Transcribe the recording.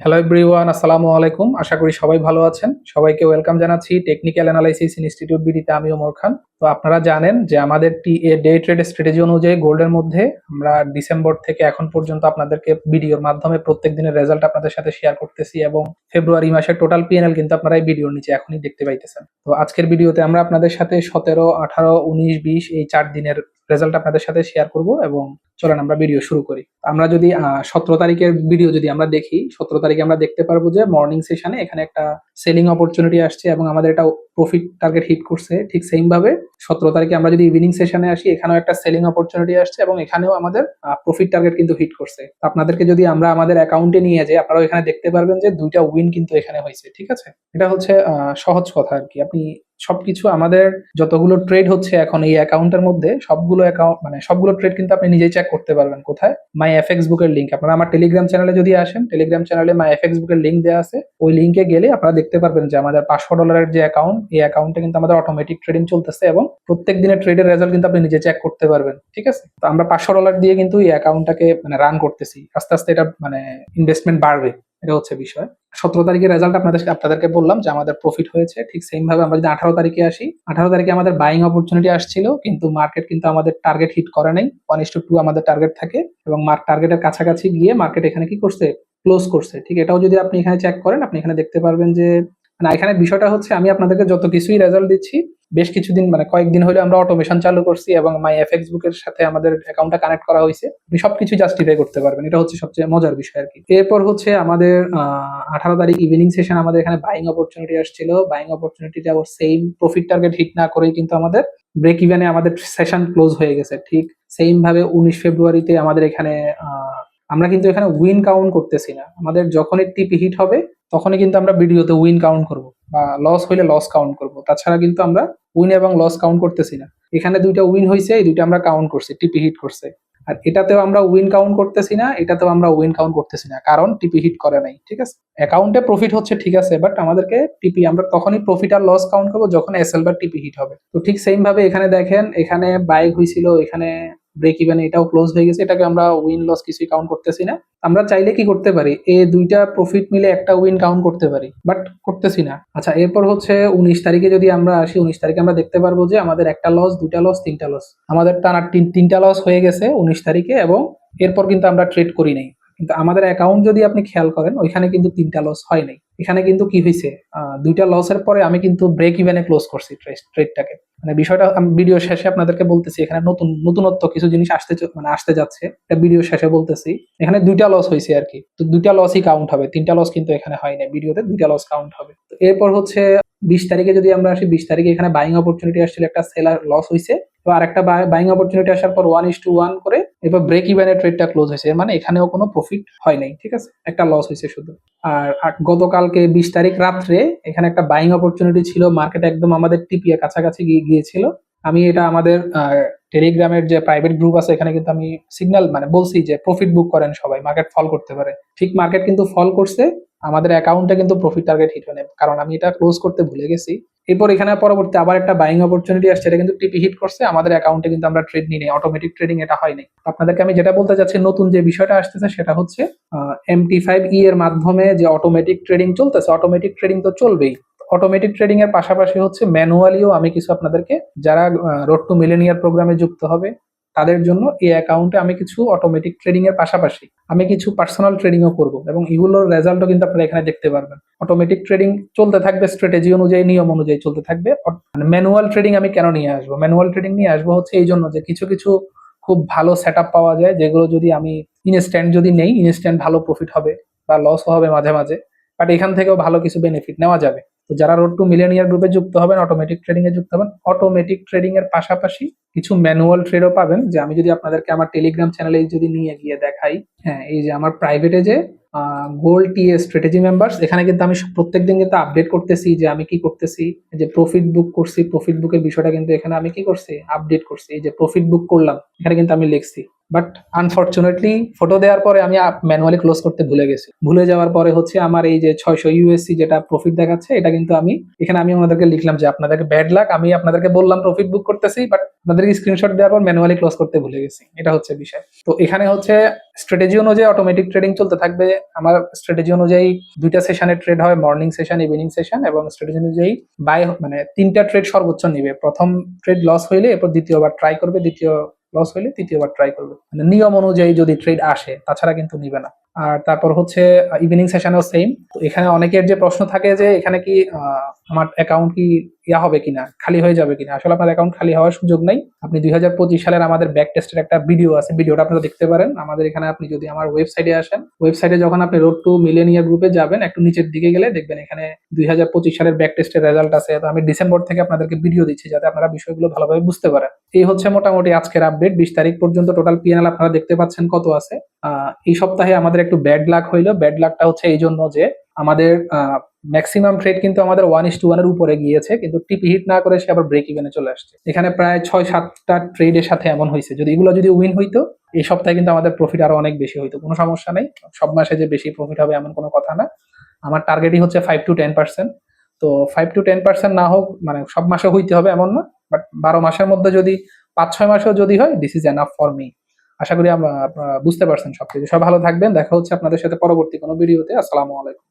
Hello everyone, আসসালামু আলাইকুম। আশা করি সবাই ভালো আছেন। সবাইকে ওয়েলকাম জানাচ্ছি টেকনিক্যাল অ্যানালাইসিস ইনস্টিটিউট বিডিতে। আমি ওমর খান। তো আপনারা জানেন যে আমাদের ডে ট্রেড স্ট্র্যাটেজি অনুযায়ী গোল্ডের মধ্যে আমরা ডিসেম্বর থেকে এখন পর্যন্ত আপনাদেরকে ভিডিওর মাধ্যমে প্রত্যেক দিনের রেজাল্ট আপনাদের সাথে শেয়ার করতেছি এবং ফেব্রুয়ারি মাসের টোটাল পিএনএল কিন্তু আপনারা এই ভিডিওর নিচে এখনই দেখতে পাইতেছেন। তো আজকের ভিডিওতে আমরা আপনাদের সাথে 17, 18, 19, 20 এই 4 দিনের রেজাল্ট আপনাদের সাথে শেয়ার করব এবং চলেন আমরা ভিডিও শুরু করি। আমরা যদি 17 তারিখের ভিডিও যদি আমরা দেখি, 17 তারিখে আমরা দেখতে পারবো যে মর্নিং সেশনে এখানে একটা সেলিং অপরচুনিটি আসছে এবং আমাদের এটা প্রফিট টার্গেট হিট করছে। ঠিক সেম ভাবে 17 তারিখে আমরা যদি ইভিনিং সেশনে আসি, এখানেও একটা সেলিং অপরচুনিটি আসছে এবং এখানেও আমাদের প্রফিট টার্গেট কিন্তু হিট করছে। আপনাদেরকে যদি আমরা আমাদের অ্যাকাউন্টে নিয়ে যাই, আপনারা এখানে দেখতে পারবেন যে দুইটা উইন কিন্তু এখানে হয়েছে। ঠিক আছে, এটা হচ্ছে সহজ কথা আর কি। আপনি সবকিছু আমাদের যতগুলো ট্রেড হচ্ছে এখন এই অ্যাকাউন্টের মধ্যে সবগুলো অ্যাকাউন্ট মানে সবগুলো ট্রেড কিন্তু আপনি নিজেই চেক করতে পারবেন। কোথায়? মাই এফএক্স বুকের লিংক। আপনারা আমার টেলিগ্রাম চ্যানেলে যদি আসেন, টেলিগ্রাম চ্যানেলে মাই এফএক্স বুকের লিংক দেওয়া আছে। ওই লিংকে গেলে আপনারা দেখতে পারবেন যে আমাদের $500 যে অ্যাকাউন্ট, এই অ্যাকাউন্টে কিন্তু আমাদের অটোমেটিক ট্রেডিং চলতেছে এবং প্রত্যেক দিনের ট্রেডের রেজাল্ট কিন্তু আপনি নিজে চেক করতে পারবেন। ঠিক আছে, তো আমরা $500 দিয়ে কিন্তু এই অ্যাকাউন্টটাকে রান করতেছি। আস্তে আস্তে এটা ইনভেস্টমেন্ট বাড়বে, এটা হচ্ছে বিষয়। 17 তারিখের রেজাল্ট আপনাদেরকে বললাম যে আমাদের প্রফিট হয়েছে। ঠিক সেম ভাবে আমরা যদি 18 তারিখে আসি, 18 তারিখে আমাদের বাইং অপরচুনিটি আসছিল, কিন্তু মার্কেট কিন্তু আমাদের টার্গেট হিট করে নাই। 1:2 আমাদের টার্গেট থাকে এবং টার্গেটের কাছাকাছি গিয়ে মার্কেট এখানে কি করছে? ক্লোজ করছে। ঠিক এটাও যদি আপনি এখানে চেক করেন, আপনি এখানে দেখতে পারবেন যে এখানে বিষয়টা হচ্ছে আমি আপনাদেরকে যত কিছুই রেজাল্ট দিচ্ছি, বেশ কিছুদিন কয়েকদিন হলে আমরা অটোমেশন চালু করছি এবং মাই এফএক্স বুকের সাথে আমাদের অ্যাকাউন্টটা কানেক্ট করা হয়েছে। আপনি সবকিছু জাস্টিফাই করতে পারবেন, এটা হচ্ছে সবচেয়ে মজার বিষয় আর কি। এরপর হচ্ছে আমাদের 18 তারিখ ইভিনিং সেশন আমাদের এখানে বাইং অপরচুনিটি আসছিল। বাইং অপরচুনিটিতে আবার সেম প্রফিট টার্গেট হিট না করেই কিন্তু আমাদের ব্রেক ইভেনে আমাদের সেশন ক্লোজ হয়ে গেছে। ঠিক সেম ভাবে 19 ফেব্রুয়ারিতে আমাদের এখানে আমরা কিন্তু এখানে উইন কাউন্ট করতেছি না। আমাদের যখনই টিপি হিট হবে তখনই কিন্তু আমরা ভিডিওতে উইন কাউন্ট করব বা লস হইলে লস কাউন্ট করব। তাছাড়া কিন্তু আমরা উইন এবং লস কাউন্ট করতেছি না। এখানে দুইটা উইন হয়েছে, এই দুইটা আমরা কাউন্ট করছি, টিপি হিট করছে। আর এটাতেও আমরা উইন কাউন্ট করতেছি না, এটাতেও আমরা উইন কাউন্ট করতেছি না, কারণ টিপি হিট করে নাই। ঠিক আছে, অ্যাকাউন্টে প্রফিট হচ্ছে ঠিক আছে, বাট আমাদেরকে টিপি আমরা তখনই প্রফিট আর লস কাউন্ট করবো যখন এসএল বা টিপি হিট হবে। তো ঠিক সেম ভাবে এখানে দেখেন, এখানে বাই হয়েছিল, এখানে ব্রেক ইভেন এটাও ক্লোজ হয়ে গেছে, এটাকে আমরা উইন লস কিছুই কাউন্ট করতেছি না। আমরা চাইলে কি করতে পারি, এই দুইটা প্রফিট মিলে একটা উইন কাউন্ট করতে পারি, বাট করতেছি না। আচ্ছা, এরপর হচ্ছে 19 তারিখে যদি আমরা আসি, 19 তারিখে আমরা দেখতে পারবো যে আমাদের একটা লস, দুইটা লস, তিনটা লস, আমাদের টানা তিনটা লস হয়ে গেছে 19 তারিখে এবং এরপর কিন্তু আমরা ট্রেড করি নাই। কিন্তু আমাদের অ্যাকাউন্ট যদি আপনি খেয়াল করেন, ওইখানে কিন্তু তিনটা লস হয় নাই। এখানে কিন্তু কি হয়েছে, দুইটা লসের পরে আমি কিন্তু ব্রেক ইভেনে ক্লোজ করছি ট্রেডটাকে। বিষয়টা আমি ভিডিও শেষে আপনাদেরকে বলতেছি। এখানে নতুনত্ব কিছু জিনিস আসতে যাচ্ছে, এটা ভিডিও শেষে বলতেছি। এখানে দুইটা লস হয়েছে আর কি, তো দুইটা লসই কাউন্ট হবে, তিনটা লস কিন্তু এখানে হয় না। ভিডিওতে দুইটা লস কাউন্ট হবে। তো এরপর হচ্ছে 20 তারিখে যদি আমরা আসি, 20 তারিখে এখানে বাইং অপরচুনিটি আসছিল, একটা সেলার লস হয়েছে। তো আর একটা বাইং অপরচুনিটি আসার পর 1:1 করে এবার ব্রেক ইভেনের ট্রেডটা ক্লোজ হয়েছে, এখানেও কোনো প্রফিট হয় নাই। ঠিক আছে, একটা লস হয়েছে শুধু। আর গতকালকে 20 তারিখ রাত্রে এখানে একটা বাইং অপরচুনিটি ছিল, মার্কেট একদম আমাদের টিপিএ কাছাকাছি গিয়েছিল। আমি এটা আমাদের টেলিগ্রামের যে প্রাইভেট গ্রুপ আছে, এখানে কিন্তু আমি সিগন্যাল বলছি যে প্রফিট বুক করেন সবাই, মার্কেট ফল করতে পারে। ঠিক মার্কেট কিন্তু ফল করছে, আমাদের অ্যাকাউন্টে কিন্তু প্রফিট টার্গেট হিট হয়, কারণ আমি এটা ক্লোজ করতে ভুলে গেছি। এরপর এখানে পরবর্তী আবার একটা বাইং অপরচুনিটি আসছে, এটা কিন্তু টিপি হিট করছে, আমাদের অ্যাকাউন্টে কিন্তু আমরা ট্রেড নিই নাই, অটোমেটিক ট্রেডিং এটা হয় নাই। আপনাদেরকে আমি যেটা বলতে চাচ্ছি, নতুন যে বিষয়টা আসতেছে সেটা হচ্ছে MT5E এর মাধ্যমে যে অটোমেটিক ট্রেডিং চলতেছে, অটোমেটিক ট্রেডিং তো চলবেই। অটোমেটিক ট্রেডিং এর পাশাপাশি হচ্ছে ম্যানুয়ালিও আমি কিছু আপনাদেরকে, যারা রোড টু মিলেনিয়ার প্রোগ্রামে যুক্ত হবে তাদের জন্য এই অ্যাকাউন্টে আমি কিছু অটোমেটিক ট্রেডিং এর পাশাপাশি আমি কিছু পার্সোনাল ট্রেডিংও করব এবং এগুলোর রেজাল্টও কিন্তু আপনারা এখানে দেখতে পারবেন। অটোমেটিক ট্রেডিং চলতে থাকবে, স্ট্র্যাটেজি অনুযায়ী, নিয়ম অনুযায়ী চলতে থাকবে। ম্যানুয়াল ট্রেডিং আমি কেন নিয়ে আসবো? ম্যানুয়াল ট্রেডিং নিয়ে আসবো হচ্ছে এই জন্য যে কিছু কিছু খুব ভালো সেট পাওয়া যায়, যেগুলো যদি আমি ইনস্ট্যান্ট যদি নেই, ইনস্ট্যান্ট ভালো প্রফিট হবে বা লস হবে মাঝে মাঝে, বাট এখান থেকেও ভালো কিছু বেনিফিট নেওয়া যাবে। তো যারা রোড টু মিলেনিয়ার গ্রুপে যুক্ত হবেন, অটোমেটিক ট্রেডিং এ যুক্ত হবেন, অটোমেটিক ট্রেডিং এর পাশাপাশি কিছু ম্যানুয়াল ট্রেডও পাবেন। যে আমি যদি আপনাদেরকে আমার টেলিগ্রাম চ্যানেলে যদি নিয়ে গিয়ে দেখাই, হ্যাঁ, এই যে আমার প্রাইভেটে যে গোল্ড টিএ স্ট্র্যাটেজি মেম্বার্স, এখানে কিন্তু আমি প্রত্যেকদিন কিন্তু আপডেট করতেছি যে আমি কি করতেছি। যে প্রফিট বুক করছি, প্রফিট বুকের বিষয়টা কিন্তু এখানে আমি কি করছি, আপডেট করছি। এই যে প্রফিট বুক করলাম, এখানে কিন্তু আমি লিখছি বাট আনফরচুনেটলি ফটো দেওয়ার পরে আমি ম্যানুয়ালি ক্লোজ করতে ভুলে গেছি। ভুলে যাওয়ার পরে হচ্ছে আমার এই যে 600 USD যেটা প্রফিট দেখাচ্ছে, এটা কিন্তু আমি ওনাদেরকে লিখলাম যে আপনাদেরকে ব্যাড লাক, আমি আপনাদেরকে বললাম প্রফিট বুক করতেছি, বাট আপনাদেরকে স্ক্রিনশট দেওয়ার পর ম্যানুয়ালি ক্লোজ করতে ভুলে গেছি। এটা হচ্ছে বিষয়। তো এখানে হচ্ছে স্ট্র্যাটেজি অনুযায়ী অটোমেটিক ট্রেডিং চলতে থাকবে। আমার স্ট্র্যাটেজি অনুযায়ী 2টা সেশনে ট্রেড হয়, মর্নিং সেশন, ইভিনিং সেশন, এবং স্ট্র্যাটেজি অনুযায়ী মানে 3টা ট্রেড সর্বোচ্চ নিবে। প্রথম ট্রেড লস হইলে এরপর দ্বিতীয়বার ট্রাই করবে, দ্বিতীয় লস হইলে তৃতীয়বার ট্রাই করবে, মানে নিয়ম অনুযায়ী যদি ট্রেড আসে, তাছাড়া কিন্তু নিবে না। আর তারপর হচ্ছে ইভিনিং সেশনেও সেম। তো এখানে অনেকের যে প্রশ্ন থাকে যে এখানে কি আমার অ্যাকাউন্ট কি হবে কিনা, খালি হয়ে যাবে কিনা। আসলে আপনার অ্যাকাউন্ট খালি হওয়ার সুযোগ নেই। আপনি 2025 সালের আমাদের ব্যাক টেস্টের একটা ভিডিও আছে, ভিডিওটা আপনারা দেখতে পারেন আমাদের এখানে। আপনি যদি আমার ওয়েবসাইটে আসেন, ওয়েবসাইটে যখন আপনি রোড টু মিলেনিয়া গ্রুপে যাবেন, একটু নিচের দিকে গেলে দেখবেন এখানে 2025 সালের ব্যাক টেস্টের রেজাল্ট আছে। তো আমি ডিসেম্বর থেকে আপনাদেরকে ভিডিও দিচ্ছি যাতে আপনারা বিষয়গুলো ভালোভাবে বুঝতে পারেন। এই হচ্ছে মোটামুটি আজকের আপডেট। 20 তারিখ পর্যন্ত টোটাল পিএনএল আপনারা দেখতে পাচ্ছেন কত আছে। এই সপ্তাহে আমাদের একটু ব্যাড লাক হইলো। ব্যাড লাকটা হচ্ছে এই জন্য যে আমাদের ম্যাক্সিমাম ট্রেড কিন্তু আমাদের 1:1 এর উপরে গিয়েছে, কিন্তু টিপি হিট না করে সে আবার ব্রেক ইভেনে চলে আসছে। এখানে প্রায় 6-7টা ট্রেডের সাথে এমন হয়েছে। যদি এগুলো যদি উইন হইতো, এই সপ্তাহে কিন্তু আমাদের প্রফিট আরো অনেক বেশি হইতো। কোনো সমস্যা নেই, সব মাসে যে বেশি প্রফিট হবে এমন কোনো কথা না। আমার টার্গেটই হচ্ছে 5-10%। তো 5-10% না হোক, মানে সব মাসে হইতে হবে এমন না, বাট 12 মাসের মধ্যে যদি 5-6 মাসেও যদি হয়, this is enough for me. আশা করি আপনারা বুঝতে পারছেন সবকিছু। সব ভালো থাকবেন। দেখা হচ্ছে আপনাদের সাথে পরবর্তী কোনো ভিডিওতে। আসসালামু আলাইকুম।